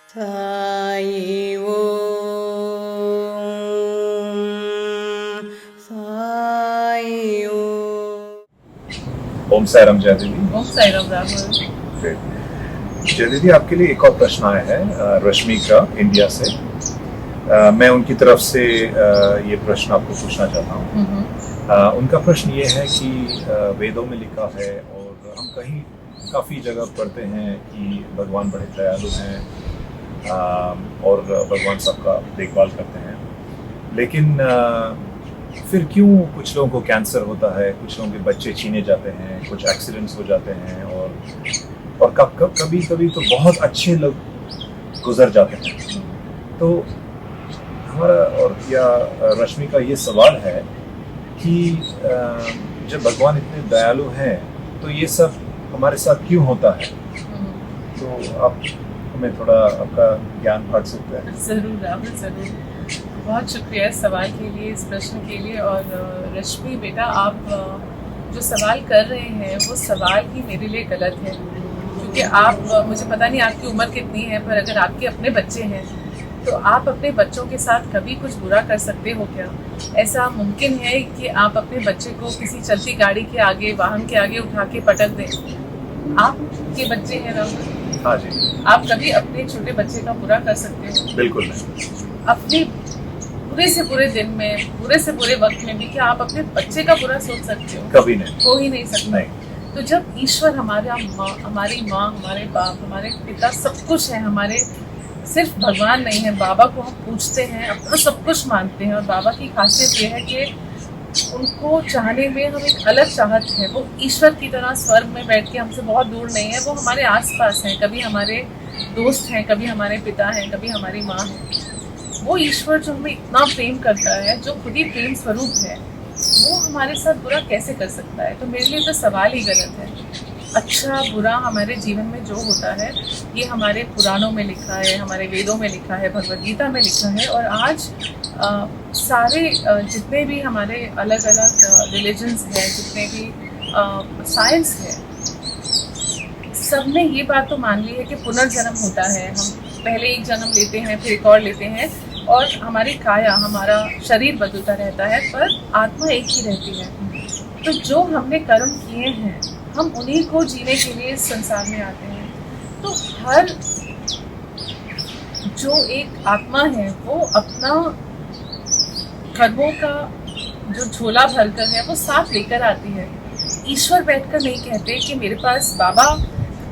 साई ओम साई ओम साईराम जय दीदी। ओम साईराम राहुल। जय दीदी, आपके लिए एक और प्रश्न आया है रश्मि का, इंडिया से। मैं उनकी तरफ से ये प्रश्न आपको पूछना चाहता हूँ। उनका प्रश्न ये है कि वेदों में लिखा है और हम कहीं काफ़ी जगह पढ़ते हैं कि भगवान बड़े दयालु हैं और भगवान सबका देखभाल करते हैं, लेकिन फिर क्यों कुछ लोगों को कैंसर होता है, कुछ लोगों के बच्चे छीने जाते हैं, कुछ एक्सीडेंट्स हो जाते हैं और कभी कभी तो बहुत अच्छे लोग गुजर जाते हैं। तो हमारा और या रश्मि का ये सवाल है कि जब भगवान इतने दयालु हैं तो ये सब हमारे साथ क्यों होता है? तो आप हमें थोड़ा आपका ज्ञान बांट सकते हैं? जरूर राहुल, जरूर। बहुत शुक्रिया इस सवाल के लिए, इस प्रश्न के लिए। और रश्मि बेटा, आप जो सवाल कर रहे हैं वो सवाल ही मेरे लिए गलत है, क्योंकि आप मुझे पता नहीं आपकी उम्र कितनी है, पर अगर आपके अपने बच्चे हैं तो आप अपने बच्चों के साथ कभी कुछ बुरा कर सकते हो क्या? ऐसा मुमकिन है कि आप अपने बच्चे को किसी चलती गाड़ी के आगे, वाहन के आगे उठा के पटक दें? आपके बच्चे हैं राहुल। हाँ जी। आप कभी अपने छोटे बच्चे का बुरा कर सकते हो? बिल्कुल नहीं। अपने बुरे से बुरे दिन में, बुरे से बुरे वक्त में भी क्या आप अपने बच्चे का बुरा सोच सकते हो? कभी नहीं। हो ही नहीं सकता। नहीं। तो जब ईश्वर हमारी माँ, हमारे बाप, हमारे पिता सब कुछ है, हमारे सिर्फ भगवान नहीं है, बाबा को हम पूछते हैं, अपना सब कुछ मानते हैं। और बाबा की खासियत ये है कि उनको चाहने में हम एक अलग चाहत है। वो ईश्वर की तरह स्वर्ग में बैठ के हमसे बहुत दूर नहीं है, वो हमारे आसपास हैं। कभी हमारे दोस्त हैं, कभी हमारे पिता हैं, कभी हमारी माँ है। वो ईश्वर जो हमें इतना प्रेम करता है, जो खुद ही प्रेम स्वरूप है, वो हमारे साथ बुरा कैसे कर सकता है? तो मेरे लिए तो सवाल ही गलत है। अच्छा बुरा हमारे जीवन में जो होता है ये हमारे पुराणों में लिखा है, हमारे वेदों में लिखा है, भगवद गीता में लिखा है। और आज सारे जितने भी हमारे अलग अलग रिलीजन्स हैं, जितने भी साइंस है, सब ने ये बात तो मान ली है कि पुनर्जन्म होता है। हम पहले एक जन्म लेते हैं, फिर एक और लेते हैं, और हमारी काया, हमारा शरीर बदलता रहता है, पर आत्मा एक ही रहती है। तो जो हमने कर्म किए हैं, हम उन्हीं को जीने के लिए इस संसार में आते हैं। तो हर जो एक आत्मा है वो अपना कर्मों का जो झोला भरकर है वो साथ लेकर आती है। ईश्वर बैठकर नहीं कहते कि मेरे पास बाबा,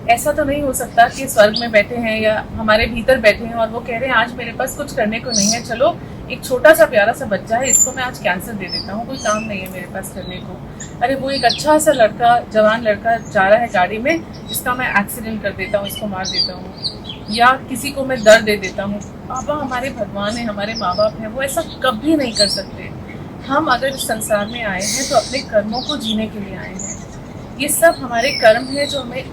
ऐसा तो नहीं हो सकता कि स्वर्ग में बैठे हैं या हमारे भीतर बैठे हैं और वो कह रहे हैं आज मेरे पास कुछ करने को नहीं है, चलो एक छोटा सा प्यारा सा बच्चा है, इसको मैं आज कैंसर दे देता हूँ, कोई काम नहीं है मेरे पास करने को। अरे वो एक अच्छा सा लड़का, जवान लड़का जा रहा है गाड़ी में, इसका मैं एक्सीडेंट कर देता हूँ, इसको मार देता हूँ, या किसी को मैं दर्द दे देता हूँ। बाबा हमारे भगवान है, हमारे माँ बाप हैं, वो ऐसा कभी नहीं कर सकते। हम अगर इस संसार में आए हैं तो अपने कर्मों को जीने के लिए आए हैं। ये सब हमारे कर्म है जो हमें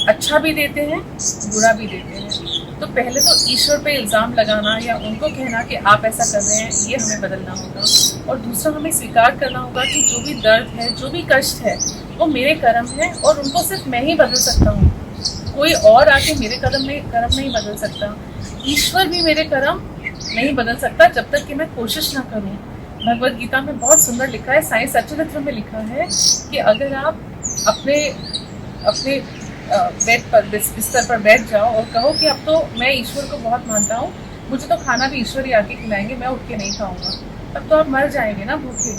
अच्छा भी देते हैं, बुरा भी देते हैं। तो पहले तो ईश्वर पे इल्ज़ाम लगाना या उनको कहना कि आप ऐसा कर रहे हैं, ये हमें बदलना होगा। और दूसरा, हमें स्वीकार करना होगा कि जो भी दर्द है, जो भी कष्ट है, वो मेरे कर्म है और उनको सिर्फ मैं ही बदल सकता हूँ। कोई और आके मेरे कर्म नहीं बदल सकता। ईश्वर भी मेरे कर्म नहीं बदल सकता जब तक कि मैं कोशिश ना करूँ। भगवद गीता में बहुत सुंदर लिखा है, साईं सच्चिदानंद में लिखा है कि अगर आप अपने बेड पर, बिस्तर पर बैठ जाओ और कहो कि अब तो मैं ईश्वर को बहुत मानता हूँ, मुझे तो खाना भी ईश्वर ही आके खिलाएंगे, मैं उठ के नहीं खाऊंगा, तब तो आप मर जाएंगे ना भूखे,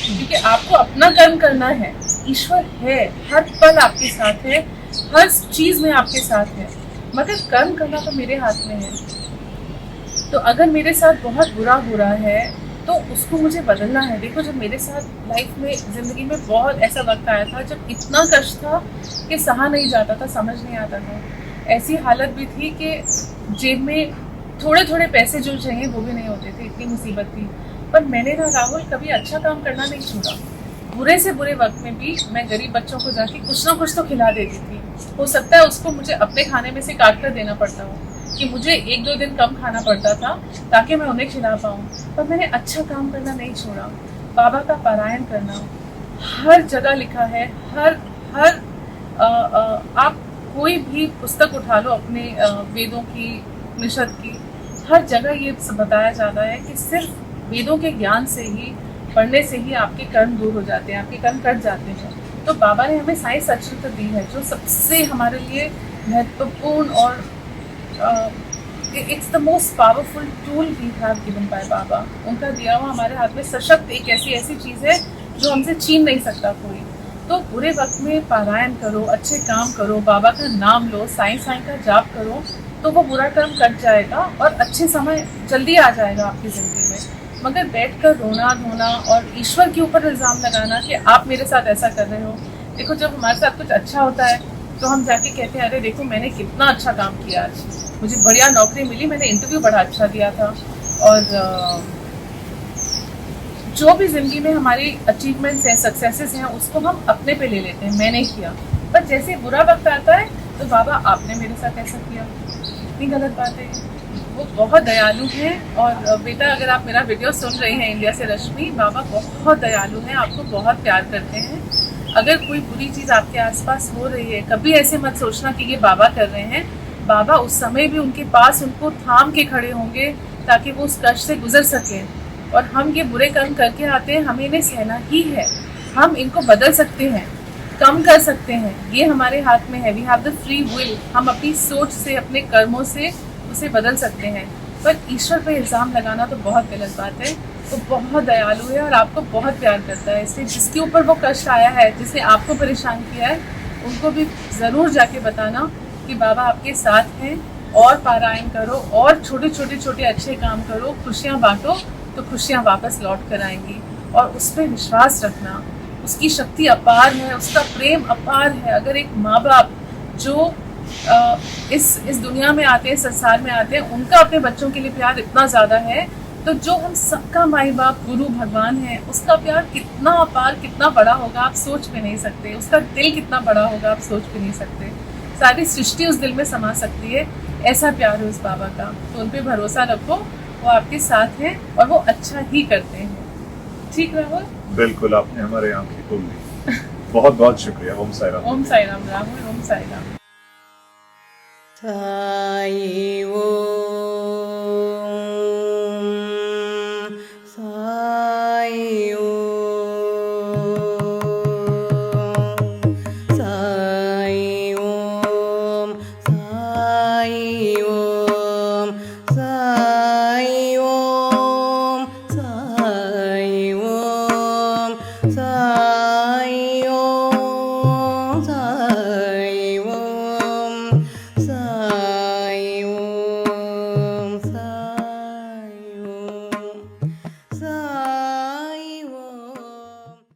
क्योंकि आपको अपना कर्म करना है। ईश्वर है, हर पल आपके साथ है, हर चीज में आपके साथ है, मगर कर्म करना तो मेरे हाथ में है। तो अगर मेरे साथ बहुत बुरा हो रहा है तो उसको मुझे बदलना है। देखो, जब मेरे साथ लाइफ में, जिंदगी में बहुत ऐसा वक्त आया था जब इतना कष्ट था कि सहा नहीं जाता था, समझ नहीं आता था। ऐसी हालत भी थी कि जेब में थोड़े थोड़े पैसे जो चाहिए वो भी नहीं होते थे, इतनी मुसीबत थी। पर मैंने ना राहुल कभी अच्छा काम करना नहीं छोड़ा। बुरे से बुरे वक्त में भी मैं गरीब बच्चों को जाके कुछ ना कुछ तो खिला देती थी। हो सकता है उसको मुझे अपने खाने में से काट कर देना पड़ता हो, कि मुझे 1-2 दिन कम खाना पड़ता था ताकि मैं उन्हें खिला पाऊँ, पर मैंने अच्छा काम करना नहीं छोड़ा। बाबा का पारायण करना हर जगह लिखा है, हर आप कोई भी पुस्तक उठा लो अपने वेदों की, उपनिषद की, हर जगह ये बताया जाता है कि सिर्फ वेदों के ज्ञान से ही, पढ़ने से ही आपके कर्म दूर हो जाते हैं, आपके कर्म कट जाते हैं। तो बाबा ने हमें साई सचरित्र दी है, जो सबसे हमारे लिए महत्वपूर्ण और it's the most powerful tool we have given by Baba. उनका दिया हुआ हमारे हाथ में सशक्त एक ऐसी चीज़ है जो हमसे छीन नहीं सकता कोई। तो बुरे वक्त में पारायण करो, अच्छे काम करो, बाबा का नाम लो, साईं साईं का जाप करो, तो वो बुरा कर्म कट जाएगा और अच्छे समय जल्दी आ जाएगा आपकी ज़िंदगी में। मगर बैठकर रोना धोना और ईश्वर के ऊपर इल्ज़ाम लगाना कि आप मेरे साथ ऐसा कर रहे हो। देखो, जब हमारे साथ कुछ अच्छा होता है तो हम जाके कहते हैं, अरे देखो मैंने कितना अच्छा काम किया आज, मुझे बढ़िया नौकरी मिली, मैंने इंटरव्यू बड़ा अच्छा दिया था। और जो भी ज़िंदगी में हमारी अचीवमेंट्स हैं, सक्सेसेस हैं, उसको हम अपने पे ले लेते हैं, मैंने किया। पर जैसे बुरा वक्त आता है तो बाबा आपने मेरे साथ ऐसा किया, कितनी गलत बात है। वो बहुत दयालु हैं। और बेटा, अगर आप मेरा वीडियो सुन रही हैं इंडिया से रश्मि, बाबा बहुत दयालु हैं, आपको बहुत प्यार करते हैं। अगर कोई बुरी चीज़ आपके आसपास हो रही है, कभी ऐसे मत सोचना कि ये बाबा कर रहे हैं। बाबा उस समय भी उनके पास उनको थाम के खड़े होंगे ताकि वो उस कष्ट से गुजर सकें। और हम ये बुरे कर्म करके आते हैं, हमें इन्हें सहना ही है। हम इनको बदल सकते हैं, कम कर सकते हैं, ये हमारे हाथ में है। We have the free will. हम अपनी सोच से, अपने कर्मों से उसे बदल सकते हैं। पर ईश्वर पे इल्ज़ाम लगाना तो बहुत गलत बात है। वो बहुत दयालु है और आपको बहुत प्यार करता है। इसलिए जिसके ऊपर वो कष्ट आया है, जिसने आपको परेशान किया है, उनको भी ज़रूर जाके बताना कि बाबा आपके साथ हैं। और पारायण करो और छोटे अच्छे काम करो, खुशियाँ बांटो, तो खुशियाँ वापस लौट कर आएंगी। और उस पर विश्वास रखना, उसकी शक्ति अपार है, उसका प्रेम अपार है। अगर एक माँ बाप जो इस दुनिया में आते हैं, संसार में आते हैं, उनका अपने बच्चों के लिए प्यार इतना ज़्यादा है, तो जो हम सबका माई बाप गुरु भगवान है, उसका प्यार कितना अपार, कितना बड़ा होगा आप सोच भी नहीं सकते। उसका दिल कितना बड़ा होगा आप सोच भी नहीं सकते। सारी सृष्टि उस दिल में समा सकती है, ऐसा प्यार है उस बाबा का। तो उन पर भरोसा रखो, वो आपके साथ हैं और वो अच्छा ही करते हैं। ठीक राहुल? बिल्कुल, आपने हमारे आंखें खोल दी। बहुत बहुत शुक्रिया। ओम साई राम। ओम साई राम राहुल, ओम साई राम। साई ओ